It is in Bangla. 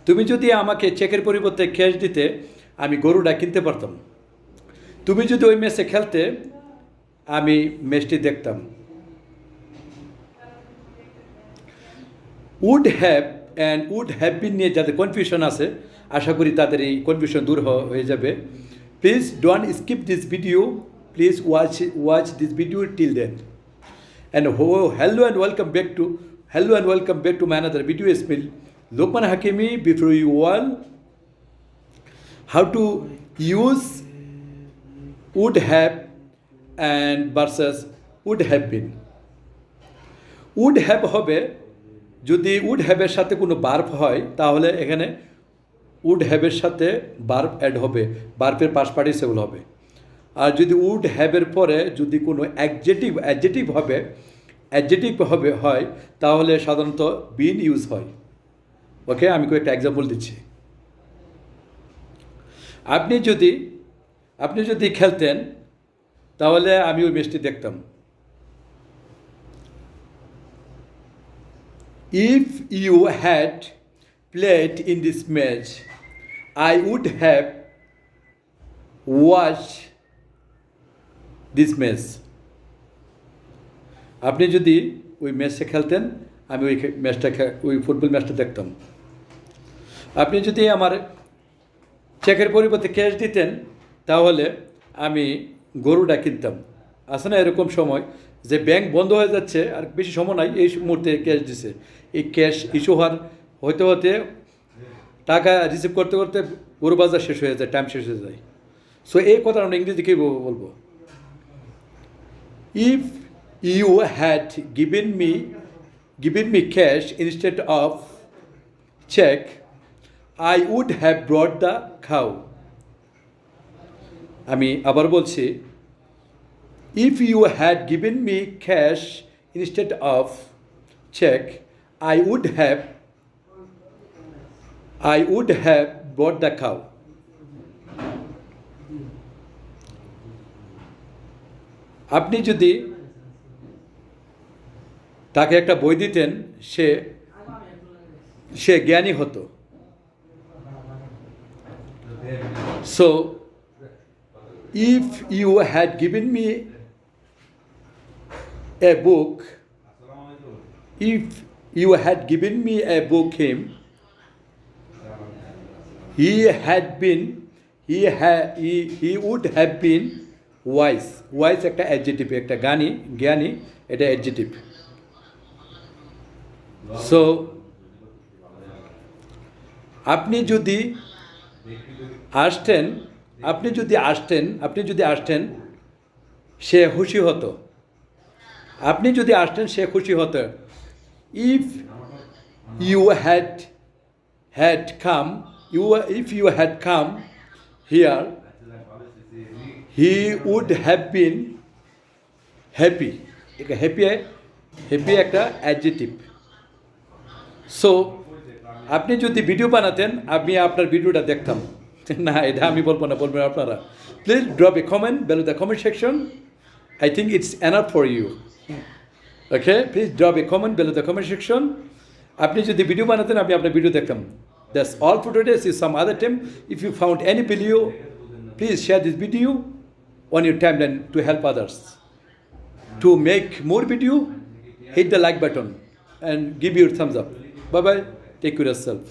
তুমি যদি আমাকে চেকের পরিবর্তে ক্যাশ দিতে আমি গরুটা কিনতে পারতাম। তুমি যদি ওই ম্যাচে খেলতে আমি ম্যাচটি দেখতাম। Would have and would have been নিয়ে যাদের কনফিউশন আছে, আশা করি তাদের এই কনফিউশন দূর হয়ে যাবে। Please don't skip this video, please watch this video till then. And hello and welcome back to my another video. Is me Lokman Hakimi. Before you all, how to use would have and versus would have been. would have হবে যদি would have এর সাথে কোনো বার্ব হয় তাহলে এখানে would have এর সাথে বার্ব অ্যাড হবে, বার্বের পাস্ট পার্টিসিপল হবে। আর যদি would have এর পরে যদি কোনো অ্যাডজেটিভ হয় তাহলে সাধারণত বিন ইউজ হয়। ওকে, আমি কয়েকটা এক্সাম্পল দিচ্ছি। আপনি যদি খেলতেন তাহলে আমি ওই ম্যাচটি দেখতাম। If you had played in this match I would have watch this match. আপনি যদি ওই ম্যাচটা খেলতেন আমি ওই ফুটবল ম্যাচটা দেখতাম। আপনি যদি আমার চেকের পরিবর্তে ক্যাশ দিতেন তাহলে আমি গরুটা কিনতাম। আছে না এরকম সময় যে ব্যাংক বন্ধ হয়ে যাচ্ছে আর বেশি সময় নাই, এই মুহূর্তে ক্যাশ দিছে, এই ক্যাশ ইস্যু হতে টাকা রিসিভ করতে গরু বাজার শেষ হয়ে যায়, টাইম শেষ হয়ে যায়। সো এই কথা আমরা ইংরেজি কী বলবো? If you had given me cash instead of check, I would have brought the cow. আমি আবার বলছি, if you had given me cash instead of check, I would have brought the cow. আপনি যদি তাকে একটা বই দিতেন সে জ্ঞানী হতো। So if you had given me a book, if you had given me a book him, he would have been wise. Wise একটা অ্যাডজেটিভ, একটা জ্ঞানী এটা অ্যাডজেটিভ। সো আপনি যদি আসতেন সে খুশি হতো। If you had come here he would have been happy. Happy একটা অ্যাডজেটিভ। সো আপনি যদি ভিডিও বানাতেন আমি আপনার ভিডিওটা দেখতাম না, এটা আমি বলবেন আপনারা। Please drop A comment below the comment section. I think it's enough for you. Okay, please drop a comment below the comment section. আপনি যদি ভিডিও বানাতেন আমি আপনার ভিডিও দেখতাম। That's all for today. See some other time. If you found any video, please share this video on your timeline to help others. To make more video, hit the like button and give your thumbs up. Bye bye. Take care of yourself.